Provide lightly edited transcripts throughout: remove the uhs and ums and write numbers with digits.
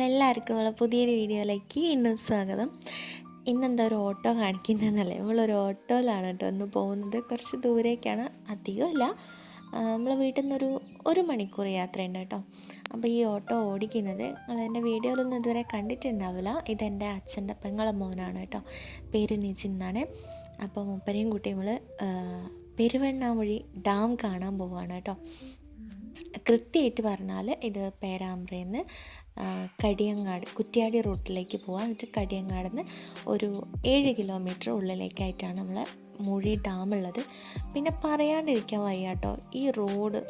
എല്ലാവർക്കും നമ്മളെ പുതിയൊരു വീഡിയോയിലേക്ക് വീണ്ടും സ്വാഗതം. ഇന്നെന്താ ഒരു ഓട്ടോ കാണിക്കുന്നതെന്നല്ലേ, നമ്മളൊരു ഓട്ടോയിലാണ് കേട്ടോ ഒന്ന് പോകുന്നത്. കുറച്ച് ദൂരേക്കാണ്, അധികമല്ല, നമ്മളെ വീട്ടിൽ നിന്നൊരു 1 മണിക്കൂർ യാത്രയുണ്ട് കേട്ടോ. അപ്പോൾ ഈ ഓട്ടോ ഓടിക്കുന്നത് എൻ്റെ വീഡിയോയിലൊന്നും ഇതുവരെ കണ്ടിട്ടുണ്ടാവില്ല. ഇതെൻ്റെ അച്ഛൻ്റെ പെങ്ങളെ മോനാണ് കേട്ടോ, പേര് നിജിൻ എന്നാണ്. അപ്പോൾ മൂപ്പരെയും കൂട്ടി നമ്മൾ പെരുവണ്ണാമൊഴി ഡാം കാണാൻ പോവുകയാണ് കേട്ടോ. കൃത്യമായിട്ട് പറഞ്ഞാൽ ഇത് പേരാമ്പ്രയിൽ നിന്ന് കടിയങ്ങാട് കുറ്റ്യാടി റൂട്ടിലേക്ക് പോകാം. എന്നിട്ട് കടിയങ്ങാട് നിന്ന് ഒരു 7 കിലോമീറ്റർ ഉള്ളിലേക്കായിട്ടാണ് നമ്മളെ മുഴി ഡാമുള്ളത്. പിന്നെ പറയാണ്ടിരിക്കാൻ വയ്യ കേട്ടോ, ഈ റോഡ്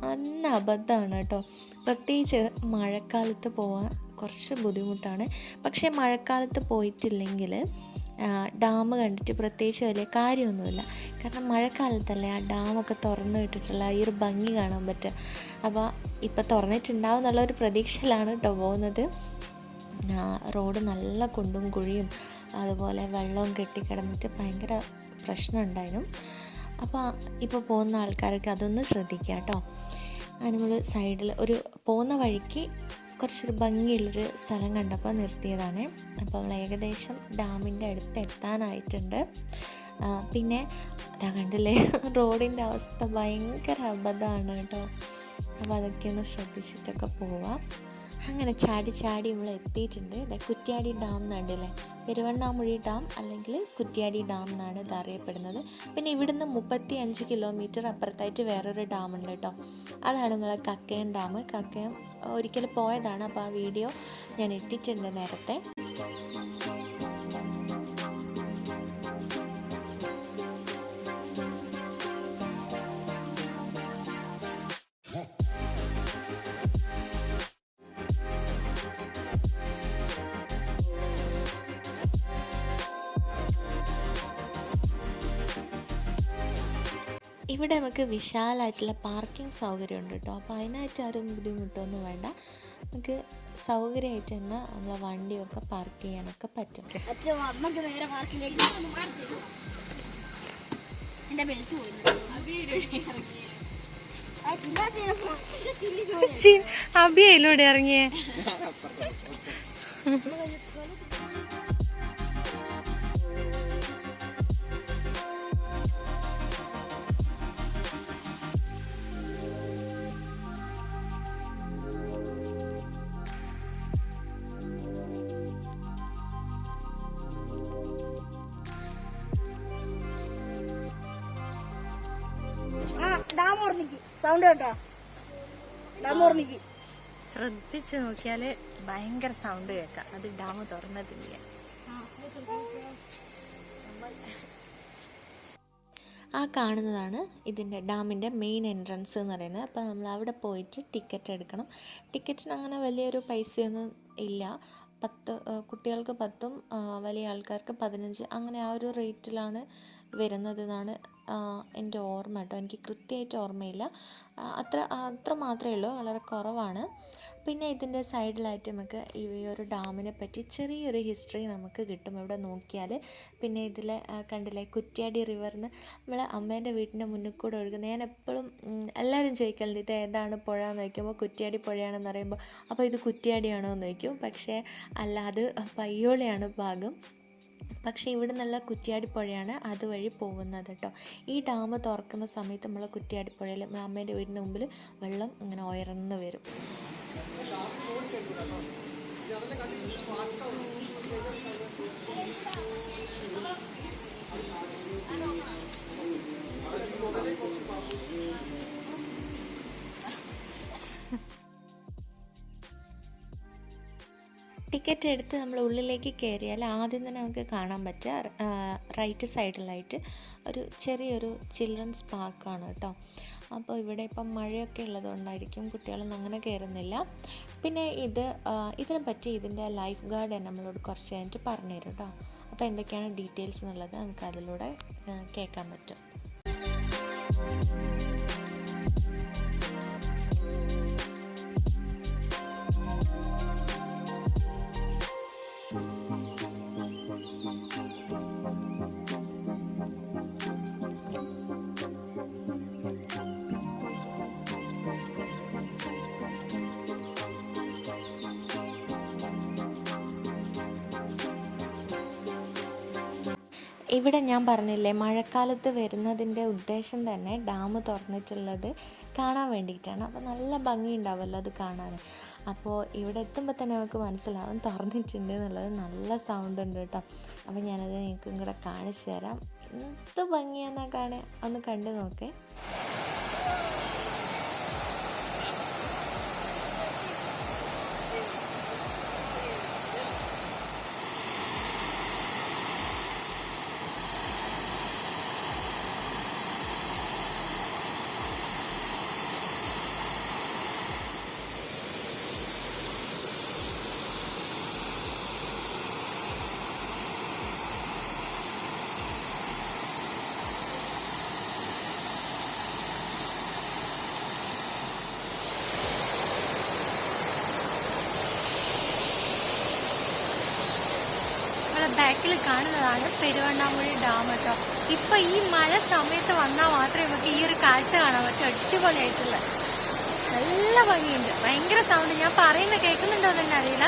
നല്ല അബദ്ധമാണ് കേട്ടോ. പ്രത്യേകിച്ച് മഴക്കാലത്ത് പോകാൻ കുറച്ച് ബുദ്ധിമുട്ടാണ്. പക്ഷേ മഴക്കാലത്ത് പോയിട്ടില്ലെങ്കിൽ ഡാം കണ്ടിട്ട് പ്രത്യേകിച്ച് വലിയ കാര്യമൊന്നുമില്ല. കാരണം മഴക്കാലത്തല്ലേ ആ ഡാമൊക്കെ തുറന്നു വിട്ടിട്ടുള്ള ഈ ഒരു ഭംഗി കാണാൻ പറ്റുക. അപ്പോൾ ഇപ്പോൾ തുറന്നിട്ടുണ്ടാവും എന്നുള്ളൊരു പ്രതീക്ഷയിലാണ് കേട്ടോ പോകുന്നത്. റോഡ് നല്ല കുണ്ടും കുഴിയും അതുപോലെ വെള്ളവും കെട്ടിക്കിടന്നിട്ട് ഭയങ്കര പ്രശ്നമുണ്ടായിരുന്നു. അപ്പോൾ ഇപ്പോൾ പോകുന്ന ആൾക്കാർക്ക് അതൊന്ന് ശ്രദ്ധിക്കുക കേട്ടോ. നമ്മൾ സൈഡിൽ ഒരു പോകുന്ന വഴിക്ക് കുറച്ചൊരു ഭംഗിയുള്ളൊരു സ്ഥലം കണ്ടപ്പോൾ നിർത്തിയതാണ്. അപ്പോൾ നമ്മൾ ഏകദേശം ഡാമിൻ്റെ അടുത്ത് എത്താനായിട്ടുണ്ട്. പിന്നെ അതാ കണ്ടില്ലേ, റോഡിൻ്റെ അവസ്ഥ ഭയങ്കര അബദ്ധമാണ് കേട്ടോ. അപ്പോൾ അതൊക്കെ ഒന്ന് ശ്രദ്ധിച്ചിട്ടൊക്കെ പോവാം. അങ്ങനെ ചാടി നമ്മൾ എത്തിയിട്ടുണ്ട്. കുറ്റ്യാടി ഡാം എന്നുണ്ടല്ലേ, പെരുവണ്ണാമൊഴി ഡാം അല്ലെങ്കിൽ കുറ്റ്യാടി ഡാം എന്നാണ് ഇത് അറിയപ്പെടുന്നത്. പിന്നെ ഇവിടുന്ന് 35 കിലോമീറ്റർ അപ്പുറത്തായിട്ട് വേറൊരു ഡാമുണ്ട് കേട്ടോ. അതാണ് നമ്മളെ കക്കയം ഡാം. കക്കയം ഒരിക്കൽ പോയതാണ്, അപ്പോൾ ആ വീഡിയോ ഞാൻ ഇട്ടിട്ടുണ്ട് നേരത്തെ. ഇവിടെ നമുക്ക് വിശാലമായിട്ടുള്ള പാർക്കിംഗ് സൗകര്യം ഉണ്ട് കേട്ടോ. അപ്പോൾ അതിനായിട്ട് ആരും ബുദ്ധിമുട്ടൊന്നും വേണ്ട. നമുക്ക് സൗകര്യമായിട്ട് തന്നെ നമ്മളെ വണ്ടിയൊക്കെ പാർക്ക് ചെയ്യാനൊക്കെ പറ്റും. അബിയയിലൂടെ ഇറങ്ങിയേ. സൗണ്ട് കേട്ടോ, ശ്രദ്ധിച്ചു നോക്കിയാല് ഭയങ്കര സൗണ്ട് കേൾക്കാം. അത് ഡാം തുറന്നതില്ല. ആ കാണുന്നതാണ് ഇതിൻ്റെ ഡാമിൻ്റെ മെയിൻ എൻട്രൻസ് എന്ന് പറയുന്നത്. അപ്പോൾ നമ്മൾ അവിടെ പോയിട്ട് ടിക്കറ്റ് എടുക്കണം. ടിക്കറ്റിന് അങ്ങനെ വലിയൊരു പൈസയൊന്നും ഇല്ല. 10 കുട്ടികൾക്ക് 10ഉം വലിയ ആൾക്കാർക്ക് 15, അങ്ങനെ ആ ഒരു റേറ്റിലാണ് വരുന്നത് എന്നാണ് എൻ്റെ ഓർമ്മ കേട്ടോ. എനിക്ക് കൃത്യമായിട്ട് ഓർമ്മയില്ല. അത്ര മാത്രമേ ഉള്ളൂ, വളരെ കുറവാണ്. പിന്നെ ഇതിൻ്റെ സൈഡിലായിട്ട് നമുക്ക് ഈ ഒരു ഡാമിനെ പറ്റി ചെറിയൊരു ഹിസ്റ്ററി നമുക്ക് കിട്ടും ഇവിടെ നോക്കിയാൽ. പിന്നെ ഇതിൽ കണ്ടില്ലേ, കുറ്റ്യാടി റിവറിന് നമ്മളെ അമ്മേൻ്റെ വീട്ടിൻ്റെ മുന്നിൽ കൂടെ ഒഴുകുന്നത്. ഞാൻ എപ്പോഴും എല്ലാവരും ചോദിക്കലുണ്ട് ഇത് ഏതാണ് പുഴ എന്ന് ചോദിക്കുമ്പോൾ കുറ്റ്യാടി പുഴയാണെന്ന് പറയുമ്പോൾ അപ്പോൾ ഇത് കുറ്റ്യാടിയാണോ എന്ന് ചോദിക്കും. പക്ഷേ അല്ല, അത് പയ്യോളിയാണ് ഭാഗം. പക്ഷേ ഇവിടെ നിന്നുള്ള കുറ്റ്യാടി പുഴയാണ് അതുവഴി പോകുന്നത് കേട്ടോ. ഈ ഡാം തുറക്കുന്ന സമയത്ത് നമ്മൾ കുറ്റ്യാടി പുഴയിൽ നമ്മളെ അമ്മേൻ്റെ വീടിൻ്റെ മുമ്പിൽ വെള്ളം ഇങ്ങനെ ഉയർന്നു വരും. ടിക്കറ്റ് എടുത്ത് നമ്മൾ ഉള്ളിലേക്ക് കയറിയാൽ ആദ്യം തന്നെ നമുക്ക് കാണാൻ പറ്റുക റൈറ്റ് സൈഡിലായിട്ട് ഒരു ചെറിയൊരു ചിൽഡ്രൻസ് പാർക്കാണ് കേട്ടോ. അപ്പോൾ ഇവിടെ ഇപ്പം മഴയൊക്കെ ഉള്ളതുകൊണ്ടായിരിക്കും കുട്ടികളൊന്നും അങ്ങനെ കയറുന്നില്ല. പിന്നെ ഇതിനെ പറ്റി ഇതിൻ്റെ ലൈഫ് ഗാർഡ് നമ്മളോട് കുറച്ച് കഴിഞ്ഞിട്ട് പറഞ്ഞു തരും കേട്ടോ. അപ്പോൾ എന്തൊക്കെയാണ് ഡീറ്റെയിൽസ് എന്നുള്ളത് നമുക്ക് അതിലൂടെ കേൾക്കാൻ പറ്റും. ഇവിടെ ഞാൻ പറഞ്ഞില്ലേ മഴക്കാലത്ത് വരുന്നതിൻ്റെ ഉദ്ദേശം തന്നെ ഡാം തുറന്നിട്ടുള്ളത് കാണാൻ വേണ്ടിയിട്ടാണ്. അപ്പോൾ നല്ല ഭംഗി ഉണ്ടാവുമല്ലോ അത് കാണാൻ. അപ്പോൾ ഇവിടെ എത്തുമ്പോൾ തന്നെ നമുക്ക് മനസ്സിലാവും തുറന്നിട്ടുണ്ട് എന്നുള്ളത്. നല്ല സൗണ്ട് ഉണ്ട് കേട്ടോ. അപ്പോൾ ഞാനത് നിങ്ങൾക്കും കൂടെ കാണിച്ചു തരാം. എന്ത് ഭംഗിയാണെന്നാ കാണുക, ഒന്ന് കണ്ടു നോക്കേ. ബാക്കിൽ കാണുന്നതാണ് പെരുവണ്ണാമുഴി ഡാം കേട്ടോ. ഇപ്പം ഈ മഴ സമയത്ത് വന്നാൽ മാത്രമേ നമുക്ക് ഈ ഒരു കാഴ്ച കാണാൻ പറ്റൂ. അടിപൊളിയായിട്ടുള്ള നല്ല ഭംഗിയുണ്ട്. ഭയങ്കര സൗണ്ട്. ഞാൻ പറയുന്നത് കേൾക്കുന്നുണ്ടോ എന്ന് അറിയില്ല.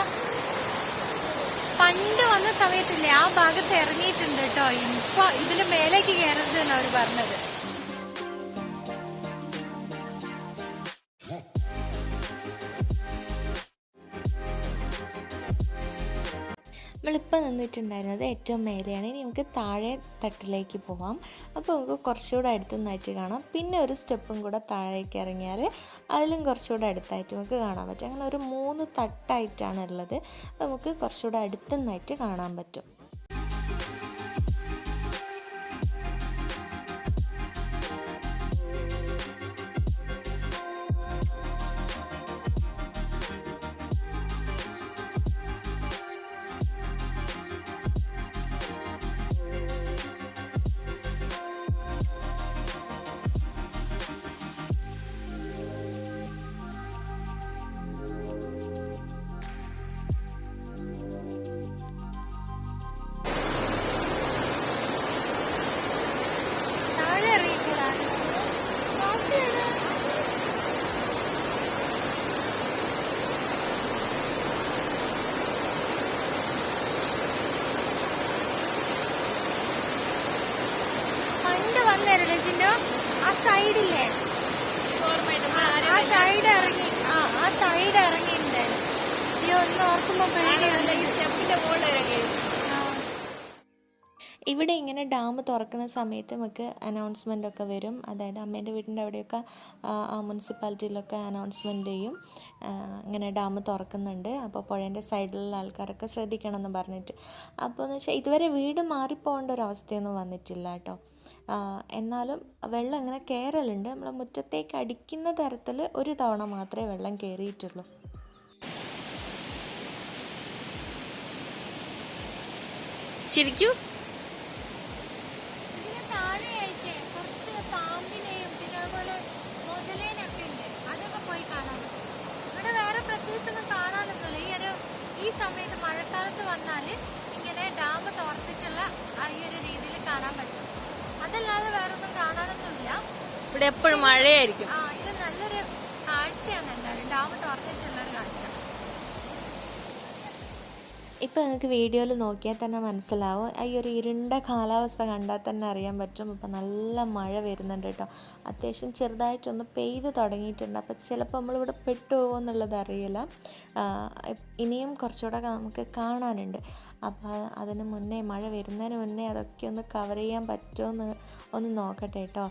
പണ്ട് വന്ന സമയത്തില്ലേ ആ ഭാഗത്ത് ഇറങ്ങിയിട്ടുണ്ട് കേട്ടോ. ഇപ്പൊ ഇതിന് മേലേക്ക് കയറരുത് എന്നാണ് അവർ പറഞ്ഞത്. നമ്മളിപ്പോൾ നിന്നിട്ടുണ്ടായിരുന്നത് ഏറ്റവും മേലെയാണ്. ഇനി നമുക്ക് താഴെ തട്ടിലേക്ക് പോവാം. അപ്പോൾ നമുക്ക് കുറച്ചുകൂടെ അടുത്ത് നിന്നായിട്ട് കാണാം. പിന്നെ ഒരു സ്റ്റെപ്പും കൂടെ താഴേക്ക് ഇറങ്ങിയാൽ അതിലും കുറച്ചുകൂടെ അടുത്തായിട്ട് നമുക്ക് കാണാൻ പറ്റും. അങ്ങനെ ഒരു 3 തട്ടായിട്ടാണ് ഉള്ളത്. നമുക്ക് കുറച്ചുകൂടെ അടുത്ത് നിന്നായിട്ട് കാണാൻ പറ്റും. ആ സൈഡില്ലേ ആ സൈഡ് ഇറങ്ങി ആ സൈഡ് ഇറങ്ങിയിട്ടുണ്ടായിരുന്നു. ഈ ഒന്ന് ഓർക്കുമ്പോ സ്റ്റെപ്പിന്റെ മുകളിൽ ഇറങ്ങി. ഇവിടെ ഇങ്ങനെ ഡാം തുറക്കുന്ന സമയത്ത് നമുക്ക് അനൗൺസ്മെൻ്റ് ഒക്കെ വരും. അതായത് അമ്മേൻ്റെ വീടിൻ്റെ അവിടെയൊക്കെ മുനിസിപ്പാലിറ്റിയിലൊക്കെ അനൗൺസ്മെൻ്റ് ചെയ്യും, ഇങ്ങനെ ഡാം തുറക്കുന്നുണ്ട്. അപ്പോൾ പുഴേൻ്റെ സൈഡിലുള്ള ആൾക്കാരൊക്കെ ശ്രദ്ധിക്കണം എന്ന് പറഞ്ഞിട്ട്. അപ്പോൾ എന്ന് വെച്ചാൽ ഇതുവരെ വീട് മാറിപ്പോകേണ്ട ഒരു അവസ്ഥയൊന്നും വന്നിട്ടില്ല കേട്ടോ. എന്നാലും വെള്ളം ഇങ്ങനെ കയറലുണ്ട്. നമ്മളെ മുറ്റത്തേക്ക് അടിക്കുന്ന തരത്തിൽ ഒരു തവണ മാത്രമേ വെള്ളം കയറിയിട്ടുള്ളൂ. ശരിക്കും ഈ സമയത്ത് മഴക്കാലത്ത് വന്നാൽ ഇങ്ങനെ ഡാം തുറന്നിട്ടുള്ള ഈ ഒരു രീതിയിൽ കാണാൻ പറ്റും. അതല്ലാതെ വേറൊന്നും കാണാനൊന്നുമില്ല. ഇവിടെ എപ്പോഴും മഴയായിരിക്കും. ഇത് നല്ലൊരു കാഴ്ചയാണ്. എന്തായാലും ഡാം തുറന്നിട്ടുള്ള ഒരു കാഴ്ച. ഇപ്പം നിങ്ങൾക്ക് വീഡിയോയിൽ നോക്കിയാൽ തന്നെ മനസ്സിലാവും. ഈ ഒരു ഇരുണ്ട കാലാവസ്ഥ കണ്ടാൽ തന്നെ അറിയാൻ പറ്റും. ഇപ്പം നല്ല മഴ വരുന്നുണ്ട് കേട്ടോ. അത്യാവശ്യം ചെറുതായിട്ടൊന്ന് പെയ്ത് തുടങ്ങിയിട്ടുണ്ട്. അപ്പോൾ ചിലപ്പോൾ നമ്മളിവിടെ പെട്ടുപോകുമോ എന്നുള്ളത് അറിയില്ല. ഇനിയും കുറച്ചുകൂടെ നമുക്ക് കാണാനുണ്ട്. അപ്പോൾ അതിന് മുന്നേ, മഴ വരുന്നതിന് മുന്നേ അതൊക്കെ ഒന്ന് കവർ ചെയ്യാൻ പറ്റുമോ എന്ന് ഒന്ന് നോക്കട്ടെ കേട്ടോ.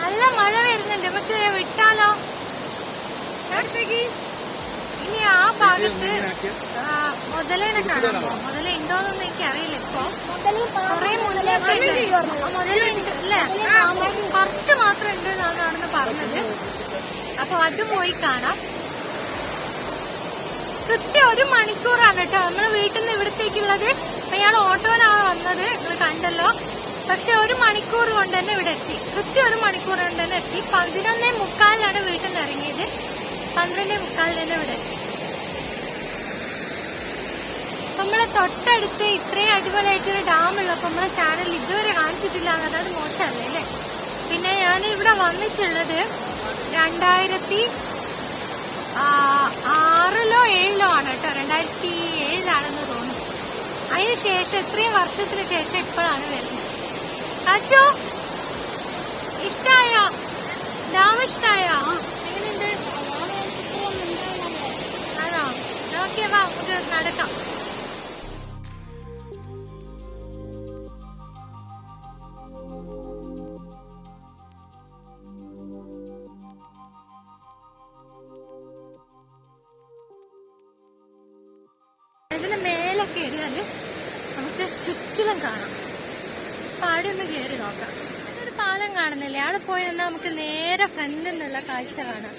നല്ല മഴ വരുന്നുണ്ട്. നമുക്ക് വിട്ടാലോ? ഇനി ആ ഭാഗത്ത് മുതലേനെ കാണാൻ പോവാം. മുതല ഉണ്ടോന്നൊന്നും എനിക്ക് അറിയില്ല. ഇപ്പൊ കുറെ മുതലുണ്ട് അല്ലേ? കുറച്ച് മാത്രം ഉണ്ട് എന്നാണ് പറഞ്ഞത്. അപ്പൊ അത് പോയി കാണാം. കൃത്യം 1 മണിക്കൂറാണ് കേട്ടോ നമ്മള് വീട്ടിൽ നിന്ന് ഇവിടത്തേക്കുള്ളത്. അപ്പൊ ഞാൻ ഓട്ടോയിലാണ് വന്നത്, നിങ്ങൾ കണ്ടല്ലോ. പക്ഷെ 1 മണിക്കൂർ കൊണ്ട് തന്നെ ഇവിടെ എത്തി. കൃത്യം 1 മണിക്കൂർ കൊണ്ട് തന്നെ എത്തി. 11:45 വീട്ടിൽ നിന്ന് ഇറങ്ങിയത്. 12:45 തന്നെ ഇവിടെ എത്തി. നമ്മളെ തൊട്ടടുത്ത് ഇത്രയും അടിപൊളിയായിട്ടൊരു ഡാം ഉള്ളപ്പോൾ നമ്മളെ ചാനൽ ഇതുവരെ കാണിച്ചിട്ടില്ല എന്നത് അത് മോശമല്ലേ അല്ലേ. പിന്നെ ഞാൻ ഇവിടെ വന്നിട്ടുള്ളത് 2006-07 ആണ് കേട്ടോ. 2007 തോന്നുന്നു. അതിന് ശേഷം ഇത്രയും വർഷത്തിന് ശേഷം ഇപ്പോഴാണ് വരുന്നത്. അച്ചോ ഇഷ്ടായോ? ഡാം ഇഷ്ടായോ? എങ്ങനെയുണ്ട്? ആണോ? ഓക്കെ, വാ നമുക്ക് നടക്കാം. ഇതിന് മേലെ കയറിയാല് നമുക്ക് ചുറ്റിലും കാണാം. പാടി ഒന്ന് കയറി നോക്കാം. ഒരു പാലം കാണുന്നില്ലേ? അവിടെ പോയി നിന്നാൽ നമുക്ക് നേരെ ഫ്രണ്ടിൽ നിന്നുള്ള കാഴ്ച കാണാം.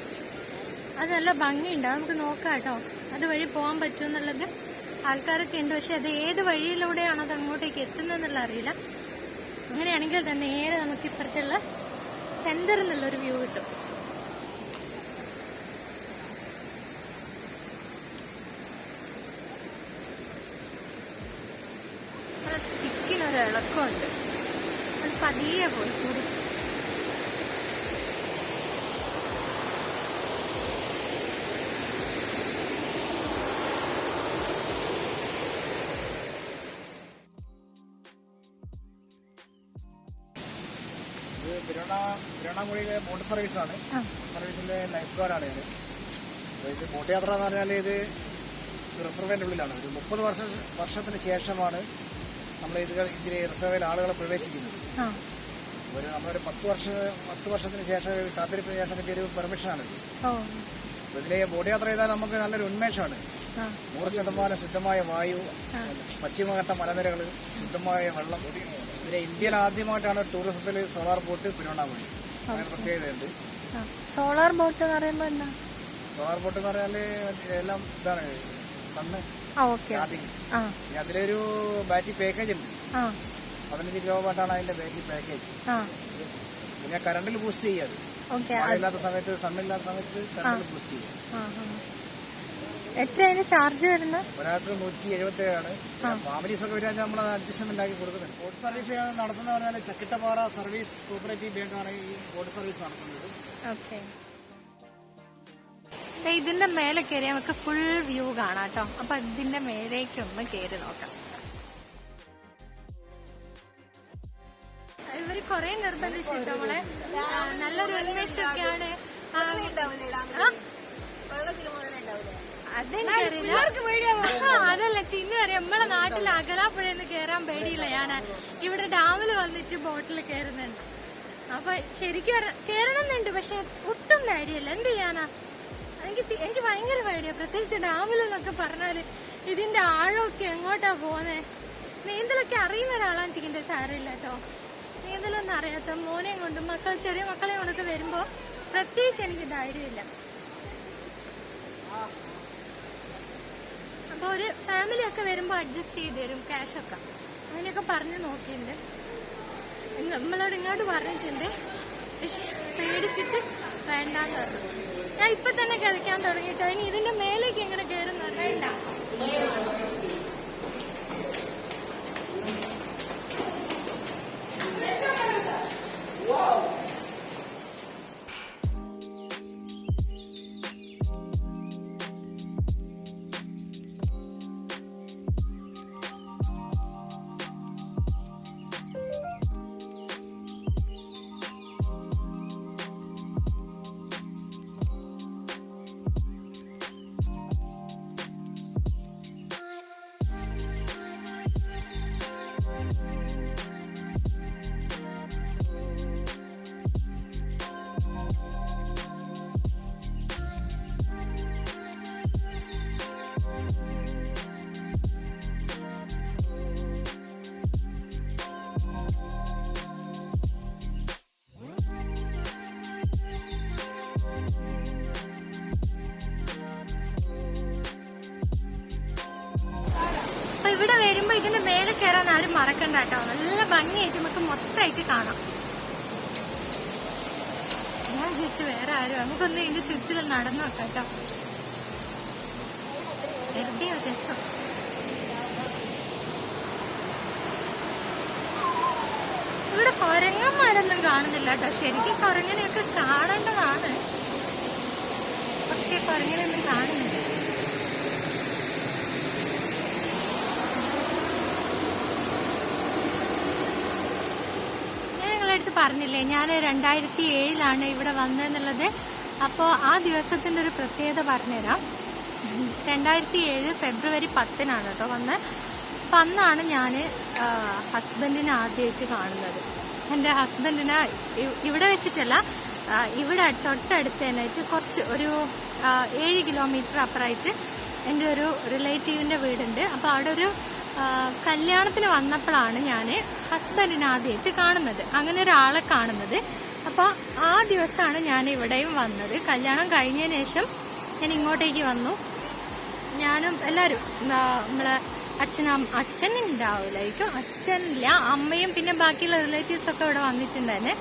അത് നല്ല ഭംഗിയുണ്ട്. അത് നമുക്ക് നോക്കാം കേട്ടോ. അതുവഴി പോകാൻ പറ്റുമെന്നുള്ളത് ആൾക്കാരൊക്കെ ഉണ്ട്. പക്ഷെ അത് ഏത് വഴിയിലൂടെയാണോ അത് അങ്ങോട്ടേക്ക് എത്തുന്നതെന്നുള്ള അറിയില്ല. അങ്ങനെയാണെങ്കിൽ തന്നെ നേരെ നമുക്ക് ഇപ്പുറത്തുള്ള സെന്ററിൽ നിന്നുള്ളൊരു വ്യൂ കിട്ടും. സ്റ്റിക്കിനൊരു ഇളക്കമുണ്ട്. അത് പതിയെ പോയി കൂടി. പെരുവണ്ണാമൂഴിയിലെ ബോട്ട് സർവീസാണ്. സർവീസിന്റെ ലൈഫ് ഗാർഡാണ് ഞാൻ. ഇത് ബോട്ട് യാത്ര എന്ന് പറഞ്ഞാൽ ഇത് റിസർവേന്റെ ഉള്ളിലാണ്. ഒരു 30 വർഷത്തിന് ശേഷമാണ് നമ്മൾ ഇതിൽ റിസർവേയിൽ ആളുകളെ പ്രവേശിക്കുന്നത്. നമ്മളൊരു 10 വർഷത്തിന് ശേഷം കാത്തിരിപ്പിന് ശേഷം കിട്ടിയൊരു പെർമിഷനാണ്. ഇതിലെ ബോട്ട് യാത്ര ചെയ്താൽ നമുക്ക് നല്ലൊരു ഉന്മേഷമാണ്. 100% ശുദ്ധമായ വായു, പശ്ചിമഘട്ട മലനിരകൾ, ശുദ്ധമായ വെള്ളം. പിന്നെ ഇന്ത്യയിൽ ആദ്യമായിട്ടാണ് ടൂറിസത്തിൽ സോളാർ ബോട്ട് പെരുവണ്ണാമൂഴി. അങ്ങനെ പ്രത്യേകതയുണ്ട്. സോളാർ ബോട്ട് എന്ന് പറയുമ്പോൾ എന്താ? സോളാർ ബോട്ട് എന്ന് പറഞ്ഞാല് എല്ലാം ഇതാണ് സണ്ണ് ചാർജിങ്. അതിലൊരു ബാറ്ററി പാക്കേജ് ഉണ്ട്. 15 കിലോവാട്ടാണ് അതിന്റെ ബാറ്ററി പാക്കേജ്. പിന്നെ കറണ്ടിൽ ബൂസ്റ്റ് ചെയ്യാത്. മഴയില്ലാത്ത സമയത്ത്, സണ്ണില്ലാത്ത സമയത്ത് കറണ്ടിൽ ബൂസ്റ്റ് ചെയ്യാം. എത്രയാണ് ചാർജ് വരുന്നത്? ഒരാൾക്ക് 177 ആണ്. ഫാമിലീസ് ഒക്കെ വരാൻ നമ്മൾ അഡ്ജസ്റ്റ്മെന്റ് ആക്കി കൊടുക്കുന്നുണ്ട്. ബോട്ട് സർവീസ് നടത്തുന്ന പറഞ്ഞാൽ ചക്കിട്ടപ്പാറ സർവീസ് കോപ്പറേറ്റീവ് ബാങ്കാണ് ഈ ബോട്ട് സർവീസ് നടത്തുന്നത്. ഇതിന്റെ മേലെ കയറി നമുക്ക് ഫുൾ വ്യൂ കാണാം കേട്ടോ. അപ്പൊ ഇതിന്റെ മേലേക്കൊന്ന് കയറി നോക്കാം. ഇവര് കൊറേ നിർബന്ധിച്ചിട്ടോ നമ്മളെ. നല്ലൊരു ഉന്മേഷമൊക്കെയാണ്. അതല്ല ചിന്നു അറിയാം. നമ്മളെ നാട്ടിൽ അകലാപ്പുഴന്ന് കയറാൻ പേടിയില്ല. ഞാൻ ഇവിടെ ഡാമിൽ വന്നിട്ട് ബോട്ടിൽ കയറുന്നുണ്ട്. അപ്പൊ ശരിക്കും കയറണമെന്നുണ്ട്, പക്ഷെ ഒട്ടും ധൈര്യമില്ല. എന്ത് ചെയ്യാനാ? എനിക്ക് ഭയങ്കര പേടിയാ. പ്രത്യേകിച്ച് ഡാമിലെന്നൊക്കെ പറഞ്ഞാല് ഇതിന്റെ ആഴമൊക്കെ എങ്ങോട്ടാ പോകുന്നത്. നീന്തലൊക്കെ അറിയുന്ന ഒരാളാണ് ചിക്കൻ്റെ സാരമില്ല കേട്ടോ. നീന്തലൊന്നും അറിയാത്ത മോനെയും കൊണ്ടും ചെറിയ മക്കളെയും കൊണ്ടൊക്കെ വരുമ്പോ പ്രത്യേകിച്ച് എനിക്ക് ധൈര്യമില്ല. അപ്പൊ ഒരു ഫാമിലി ഒക്കെ വരുമ്പോ അഡ്ജസ്റ്റ് ചെയ്ത് തരും ക്യാഷൊക്കെ. അങ്ങനെയൊക്കെ പറഞ്ഞു നോക്കിയിട്ടുണ്ട്. നമ്മളോട് ഇങ്ങോട്ട് പറഞ്ഞിട്ടുണ്ട്, പക്ഷെ പേടിച്ചിട്ട് വേണ്ടാന്ന് പറഞ്ഞു. ഞാൻ ഇപ്പൊ തന്നെ കളിക്കാൻ തുടങ്ങിയിട്ടോ. ഇനി ഇതിന്റെ മേലേക്ക് എങ്ങനെ കയറുന്ന വേണ്ട. ഇവിടെ വരുമ്പോ ഇതിന്റെ മേലെ കയറാൻ ആരും മറക്കണ്ട കേട്ടോ. നല്ല ഭംഗിയായിട്ട് നമുക്ക് മൊത്തമായിട്ട് കാണാം. ഞാൻ വിചാരിച്ചു വേറെ ആരും, നമുക്കൊന്ന് ഇതിന്റെ ചുറ്റിലും നടന്നു നോക്കാം കേട്ടോ. വെറുതെ ഒരു രസം. ഇവിടെ കുരങ്ങന്മാരൊന്നും കാണുന്നില്ല കേട്ടോ. ശരിക്കും കുരങ്ങനെയൊക്കെ കാണേണ്ടതാണ്, പക്ഷെ കുരങ്ങനൊന്നും കാണുന്നില്ല. ഞാൻ നിങ്ങളടുത്ത് പറഞ്ഞില്ലേ, ഞാൻ 2007 ഇവിടെ വന്നതെന്നുള്ളത്. അപ്പോൾ ആ ദിവസത്തിൻ്റെ ഒരു പ്രത്യേകത പറഞ്ഞുതരാം. 2007 ഫെബ്രുവരി 10 കേട്ടോ വന്നത്. അപ്പം അന്നാണ് ഞാൻ ഹസ്ബൻഡിനെ ആദ്യമായിട്ട് കാണുന്നത്. എൻ്റെ ഹസ്ബൻഡിനെ ഇവിടെ വെച്ചിട്ടല്ല, ഇവിടെ തൊട്ടടുത്ത് തന്നെയായിട്ട് കുറച്ച് ഒരു 7 കിലോമീറ്റർ അപ്പുറമായിട്ട് എൻ്റെ ഒരു റിലേറ്റീവിൻ്റെ വീടുണ്ട്. അപ്പോൾ അവിടെ ഒരു കല്യാണത്തിന് വന്നപ്പോഴാണ് ഞാൻ ഹസ്ബൻഡിനെ ആദ്യമായിട്ട് കാണുന്നത്, അങ്ങനെ ഒരാളെ കാണുന്നത്. അപ്പോൾ ആ ദിവസമാണ് ഞാൻ ഇവിടെയും വന്നത്. കല്യാണം കഴിഞ്ഞതിന് ശേഷം ഞാൻ ഇങ്ങോട്ടേക്ക് വന്നു. ഞാനും എല്ലാവരും, നമ്മളെ അച്ഛനുണ്ടാവില്ലായിരിക്കും, അച്ഛനില്ല, അമ്മയും പിന്നെ ബാക്കിയുള്ള റിലേറ്റീവ്സൊക്കെ ഇവിടെ വന്നിട്ടുണ്ടായിരുന്നെ.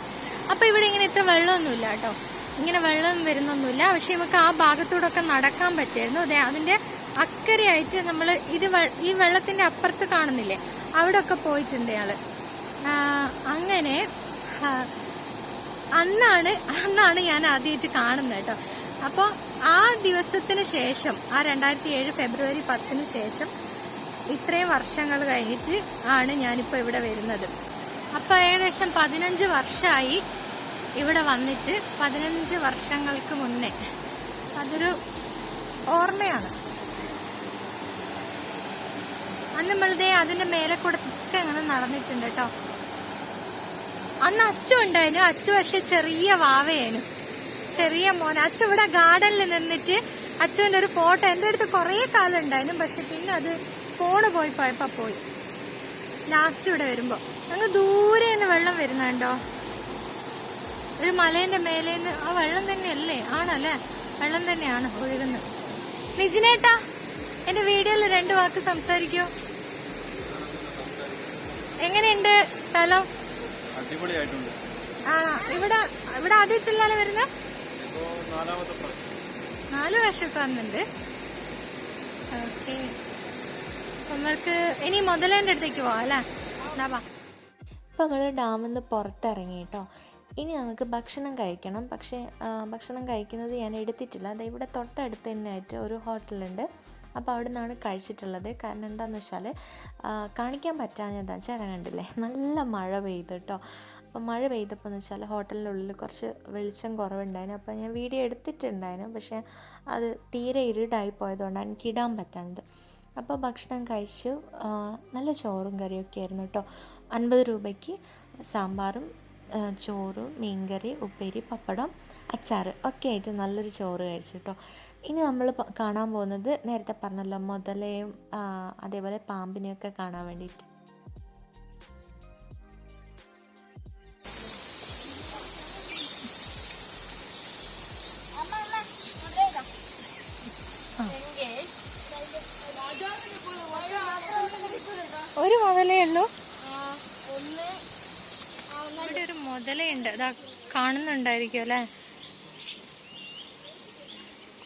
അപ്പോൾ ഇവിടെ ഇങ്ങനെ ഇത്ര വെള്ളമൊന്നുമില്ല കേട്ടോ, ഇങ്ങനെ വെള്ളം വരുന്നൊന്നുമില്ല. പക്ഷെ നമുക്ക് ആ ഭാഗത്തൂടെ ഒക്കെ നടക്കാൻ പറ്റുമായിരുന്നു. അതെ, അതിൻ്റെ അക്കരെയായിട്ട് നമ്മൾ ഈ വെള്ളത്തിൻ്റെ അപ്പുറത്ത് കാണുന്നില്ലേ, അവിടെ ഒക്കെ പോയിട്ടുണ്ട് അയാള്. അങ്ങനെ അന്നാണ് ഞാൻ ആദ്യമായിട്ട് കാണുന്നത് കേട്ടോ. അപ്പോൾ ആ ദിവസത്തിന് ശേഷം, ആ 2007 ഫെബ്രുവരി 10 ശേഷം ഇത്രയും വർഷങ്ങൾ കഴിഞ്ഞിട്ട് ആണ് ഞാനിപ്പോൾ ഇവിടെ വരുന്നത്. അപ്പോൾ ഏകദേശം 15 വർഷമായി ഇവിടെ വന്നിട്ട്. 15 വർഷങ്ങൾക്ക് മുന്നേ, അതൊരു ഓർമ്മയാണ്. അന്ന് നമ്മളിതേ അതിന്റെ മേലെ കൂടെ ഒക്കെ അങ്ങനെ നടന്നിട്ടുണ്ട് കേട്ടോ. അന്ന് അച്ചു ഉണ്ടായിരുന്നു. അച്ചു പക്ഷെ ചെറിയ വാവയാണ്, ചെറിയ മോൻ. അച്ചു ഇവിടെ ഗാർഡനിൽ നിന്നിട്ട് അച്ചുവിന്റെ ഒരു ഫോട്ടോ എൻ്റെ അടുത്ത് കുറേ കാലം ഉണ്ടായിരുന്നു. പക്ഷെ പിന്നെ അത് ഫോണ് പോയപ്പോ പോയി. ലാസ്റ്റ് ഇവിടെ വരുമ്പോ അങ്ങ് ദൂരെ നിന്ന് വെള്ളം വരുന്നുണ്ടോ, ഒരു മലേന്റെ മേലേന്ന്. ആ വെള്ളം തന്നെയല്ലേ? ആണല്ലേ, വെള്ളം തന്നെയാണ് ഒഴുകുന്നത്. നിജിനേട്ടാ, എന്റെ വീഡിയോയിൽ 2 വാക്ക് സംസാരിക്കോ? എങ്ങനെയുണ്ട് സ്ഥലം? അടിപൊളിയായിട്ടുണ്ട്. ഇവിടെ ആദ്യമായിട്ടല്ലേ വരുന്നത്? 4 വർഷമൊക്കെ വന്നിട്ടുണ്ട്. ഓക്കെ, നമ്മൾക്ക് ഇനി മുതലേന്റെ അടുത്തേക്ക് പോവാം അല്ലേ? ഇപ്പം നമ്മൾ ഡാമിൽ നിന്ന് പുറത്തിറങ്ങി കേട്ടോ. ഇനി നമുക്ക് ഭക്ഷണം കഴിക്കണം. പക്ഷേ ഭക്ഷണം കഴിക്കുന്നത് ഞാൻ എടുത്തിട്ടില്ല. അത് ഇവിടെ തൊട്ടടുത്ത് തന്നെയായിട്ട് ഒരു ഹോട്ടലുണ്ട്. അപ്പോൾ അവിടെ നിന്നാണ് കഴിച്ചിട്ടുള്ളത്. കാരണം എന്താണെന്ന് വെച്ചാൽ കാണിക്കാൻ പറ്റാഞ്ഞതാ വെച്ചാൽ അത് കണ്ടില്ലേ, നല്ല മഴ പെയ്തു കേട്ടോ. അപ്പോൾ മഴ പെയ്തപ്പോൾ എന്ന് വെച്ചാൽ ഹോട്ടലിൻ്റെ ഉള്ളിൽ കുറച്ച് വെളിച്ചം കുറവുണ്ടായിരുന്നു. അപ്പോൾ ഞാൻ വീഡിയോ എടുത്തിട്ടുണ്ടായിരുന്നു, പക്ഷേ അത് തീരെ ഇരുടായി പോയതുകൊണ്ടാണ് എനിക്ക് ഇടാൻ പറ്റാഞ്ഞത്. അപ്പോൾ ഭക്ഷണം കഴിച്ചു. നല്ല ചോറും കറിയൊക്കെ ആയിരുന്നു കേട്ടോ. 50 രൂപയ്ക്ക് സാമ്പാറും ചോറും മീൻകറി, ഉപ്പേരി, പപ്പടം, അച്ചാർ ഒക്കെ ആയിട്ട് നല്ലൊരു ചോറ് കഴിച്ചു കേട്ടോ. ഇനി നമ്മൾ കാണാൻ പോകുന്നത് നേരത്തെ പറഞ്ഞല്ലോ, മുതലയും അതേപോലെ പാമ്പിനെയൊക്കെ കാണാൻ വേണ്ടിയിട്ട്. ഒരു മുതലേ ഉള്ളൂ. ഇവിടെ ഒരു മുതലയുണ്ട്, അതാ കാണുന്നുണ്ടായിരിക്കും അല്ലേ.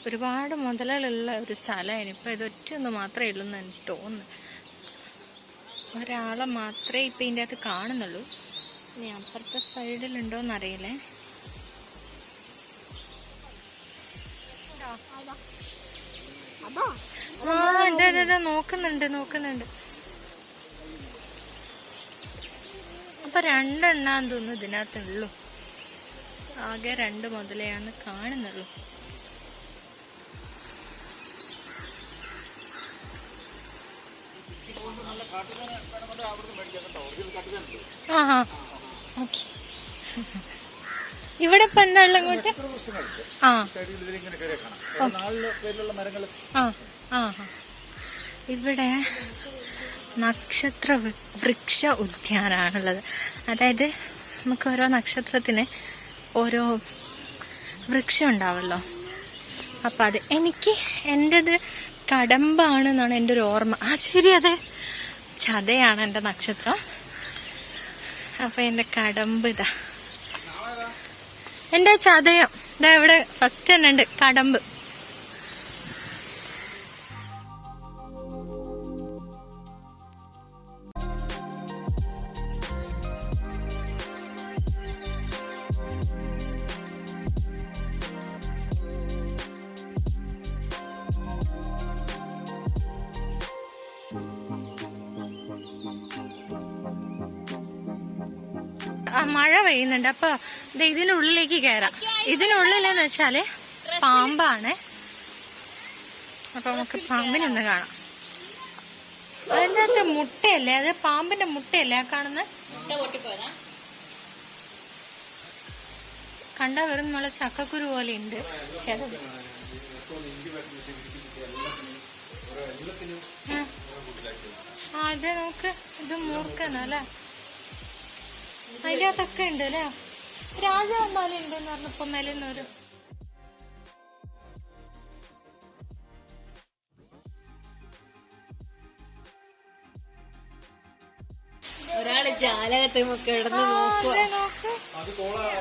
ഒരുപാട് മുതലുകളുള്ള ഒരു സ്ഥലമാണ്. ഇപ്പം ഇതൊറ്റൊന്ന് മാത്രമേ ഉള്ളൂ എന്ന് എനിക്ക് തോന്നുന്നു. ഒരാളെ മാത്രമേ ഇപ്പം ഇതിൻ്റെ അകത്ത് കാണുന്നുള്ളൂ. ഇനി അപ്പുറത്തെ സൈഡിലുണ്ടോയെന്ന് അറിയില്ലേ. എന്താ നോക്കുന്നുണ്ട്. അപ്പൊ 2 എണ്ണാന്ന് തോന്നുന്നു ഇതിനകത്തുള്ളൂ. ആകെ 2 മുതലെയാണ് കാണുന്നുള്ളൂ. ഓക്കെ, ഇവിടെ ഇപ്പൊ എന്താ ഉള്ള ഇങ്ങോട്ട്? ഇവിടെ നക്ഷത്ര വൃക്ഷ ഉദ്യാനാണുള്ളത്. അതായത് നമുക്ക് ഓരോ നക്ഷത്രത്തിന് ഓരോ വൃക്ഷം ഉണ്ടാവല്ലോ. അപ്പം അത് എൻ്റെത് കടമ്പാണെന്നാണ് എൻ്റെ ഒരു ഓർമ്മ. ശരി, അതെ ചതയാണ് എൻ്റെ നക്ഷത്രം. അപ്പം എൻ്റെ കടമ്പ് ഇതാ, എൻ്റെ ചതയം ഇതാ ഇവിടെ ഫസ്റ്റ് തന്നെ ഉണ്ട് കടമ്പ്. മഴ പെയ്യുന്നുണ്ട്, അപ്പൊ ഇതിനുള്ളിലേക്ക് കയറാം. ഇതിനുള്ളിലെന്ന് വെച്ചാല് പാമ്പാണ്. അപ്പൊ നമുക്ക് പാമ്പിനൊന്ന് കാണാം. അതിൻ്റെ അകത്ത് മുട്ടയല്ലേ, അത് പാമ്പിന്റെ മുട്ടയല്ലേ ആ കാണുന്ന? കണ്ടാ വെറും നമ്മളെ ചക്കക്കുരു പോലെ ഉണ്ട്. പക്ഷെ അത് അതെ, നോക്ക്, ഇത് മൂർക്കനല്ലേ, അതിൻ്റെ അകത്തൊക്കെ ഉണ്ട് അല്ലേ. രാജവമ്പാല ഉണ്ടെന്ന് പറഞ്ഞപ്പോ മേലെന്നൊരു ഒരാള് ജാലകത്തൊക്കെ ഇടന്ന് നോക്കുക.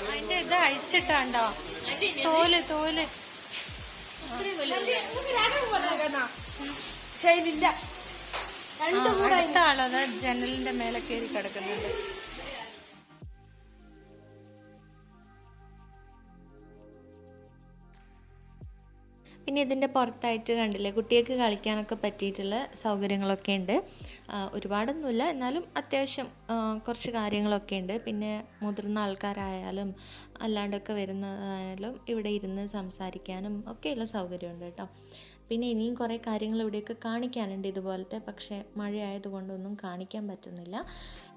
അതിന്റെ ഇത് അഴിച്ചിട്ടാണ്ടോ തോല് തോല്. അടുത്ത ആളത് ജനലിന്റെ മേലെ കയറി കിടക്കുന്നുണ്ട്. പിന്നെ ഇതിൻ്റെ പുറത്തായിട്ട് കണ്ടില്ലേ, കുട്ടികൾക്ക് കളിക്കാനൊക്കെ പറ്റിയിട്ടുള്ള സൗകര്യങ്ങളൊക്കെ ഉണ്ട്. ഒരുപാടൊന്നുമില്ല, എന്നാലും അത്യാവശ്യം കുറച്ച് കാര്യങ്ങളൊക്കെ ഉണ്ട്. പിന്നെ മുതിർന്ന ആൾക്കാരായാലും അല്ലാണ്ടൊക്കെ വരുന്നതായാലും ഇവിടെ ഇരുന്ന് സംസാരിക്കാനും ഒക്കെയുള്ള സൗകര്യമുണ്ട് കേട്ടോ. പിന്നെ ഇനിയും കുറേ കാര്യങ്ങൾ ഇവിടെയൊക്കെ കാണിക്കാനുണ്ട് ഇതുപോലത്തെ, പക്ഷേ മഴയായതുകൊണ്ടൊന്നും കാണിക്കാൻ പറ്റുന്നില്ല.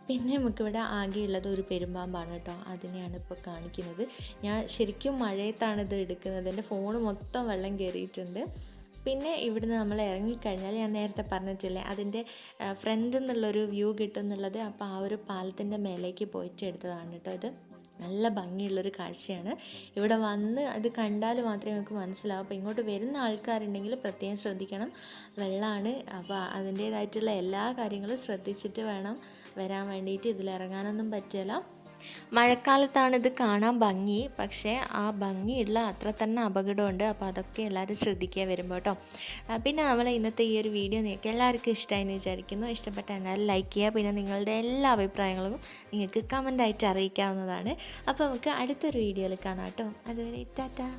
പിന്നെ നമുക്കിവിടെ ആകെയുള്ളത് ഒരു പെരുമ്പാമ്പാണ് കേട്ടോ, അതിനെയാണ് ഇപ്പോൾ കാണിക്കുന്നത്. ഞാൻ ശരിക്കും മഴയത്താണ് ഇത് എടുക്കുന്നത്, എൻ്റെ ഫോണ് മൊത്തം വെള്ളം കയറിയിട്ടുണ്ട്. പിന്നെ ഇവിടുന്ന് നമ്മൾ ഇറങ്ങിക്കഴിഞ്ഞാൽ ഞാൻ നേരത്തെ പറഞ്ഞിട്ടില്ലേ അതിൻ്റെ ഫ്രണ്ടിൽ നിന്നുള്ളൊരു വ്യൂ കിട്ടും എന്നുള്ളത്. അപ്പോൾ ആ ഒരു പാലത്തിൻ്റെ മേലേക്ക് പോയിട്ട് എടുത്തതാണ് കേട്ടോ ഇത്. നല്ല ഭംഗിയുള്ളൊരു കാഴ്ചയാണ്. ഇവിടെ വന്ന് അത് കണ്ടാൽ മാത്രമേ നമുക്ക് മനസ്സിലാവും. അപ്പോൾ ഇങ്ങോട്ട് വരുന്ന ആൾക്കാരുണ്ടെങ്കിൽ പ്രത്യേകം ശ്രദ്ധിക്കണം, വെള്ളമാണ്. അപ്പോൾ അതിൻ്റേതായിട്ടുള്ള എല്ലാ കാര്യങ്ങളും ശ്രദ്ധിച്ചിട്ട് വേണം വരാൻ വേണ്ടിയിട്ട്. ഇതിലിറങ്ങാനൊന്നും പറ്റില്ല. മഴക്കാലത്താണ് ഇത് കാണാൻ ഭംഗി, പക്ഷേ ആ ഭംഗിയുള്ള അത്ര തന്നെ അപകടമുണ്ട്. അപ്പോൾ അതൊക്കെ എല്ലാവരും ശ്രദ്ധിക്കുക വരുമ്പോൾ കേട്ടോ. പിന്നെ നമ്മൾ ഇന്നത്തെ ഈ ഒരു വീഡിയോ നിങ്ങൾക്ക് എല്ലാവർക്കും ഇഷ്ടമായെന്ന് വിചാരിക്കുന്നു. ഇഷ്ടപ്പെട്ട എന്നാലും ലൈക്ക് ചെയ്യുക. പിന്നെ നിങ്ങളുടെ എല്ലാ അഭിപ്രായങ്ങളും നിങ്ങൾക്ക് കമൻ്റായിട്ട് അറിയിക്കാവുന്നതാണ്. അപ്പോൾ നമുക്ക് അടുത്തൊരു വീഡിയോയിൽ കാണാം കേട്ടോ. അതുവരെ ടാറ്റാ.